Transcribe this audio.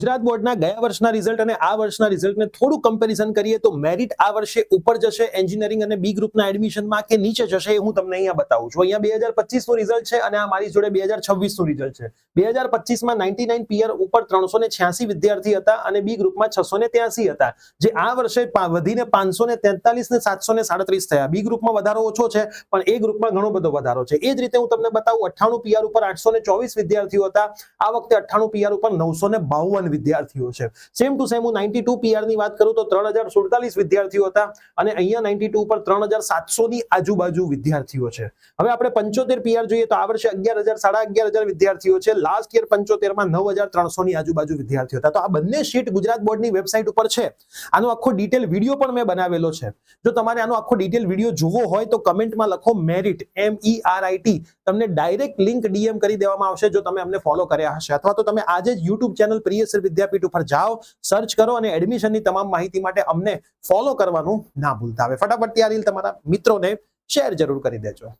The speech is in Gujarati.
ગુજરાત બોર્ડના ગયા વર્ષના રિઝલ્ટ અને આ વર્ષના રિઝલ્ટને થોડું કમ્પેરિઝન કરીએ તો મેરિટ આ વર્ષે ઉપર જશે એન્જિનિયરિંગ અને બી ગ્રુપના એડમિશનમાં કે નીચે જશે એ હું તમને અહીંયા બતાવું છું. અહીંયા 2025 નું રિઝલ્ટ છે અને આ મારી જોડે 2026 નું રિઝલ્ટ છે. 2025 માં 99 પીઆર ઉપર 386 વિદ્યાર્થી હતા અને બી ગ્રુપમાં 683 હતા, જે આ વર્ષે વધીને 543 ને 737 થયા. બી ગ્રુપમાં વધારો ઓછો છે પણ એ ગ્રુપમાં ઘણો બધો વધારો છે. એ જ રીતે હું તમને બતાવું, 98 પીઆર ઉપર 824 વિદ્યાર્થીઓ હતા, આ વખતે 98 પીઆર ઉપર 952 વિદ્યાર્થીઓ છે. સેમ ટુ સેમ હું 92 પીઆર ની વાત કરું તો 3047 વિદ્યાર્થીઓ હતા અને અહીંયા 92 ઉપર 3700 ની આજુબાજુ વિદ્યાર્થીઓ છે. હવે આપણે 75 પીઆર જોઈએ તો આ વર્ષે 11000 11500 વિદ્યાર્થીઓ છે. લાસ્ટ યર 75 માં 9300 ની આજુબાજુ વિદ્યાર્થીઓ હતા. તો આ બંને શીટ ગુજરાત બોર્ડની વેબસાઇટ ઉપર છે. આનો આખો ડિટેલ વિડીયો પણ મેં બનાવેલો છે. જો તમારે આનો આખો ડિટેલ વિડીયો જોવો હોય તો કમેન્ટમાં લખો મેરિટ, MERIT. તમને ડાયરેક્ટ લિંક ડીએમ કરી દેવામાં આવશે જો તમે અમને ફોલો કર્યા હશે, અથવા તો તમે આજે જ યુટ્યુબ ચેનલ પ્રિયસર વિદ્યાપીઠ ઉપર જાઓ, સર્ચ કરો અને એડમિશનની તમામ માહિતી માટે અમને ફોલો કરવાનું ના ભૂલતા. હવે ફટાફટ આ રીલ તમારા મિત્રોને શેર જરૂર કરી દેજો.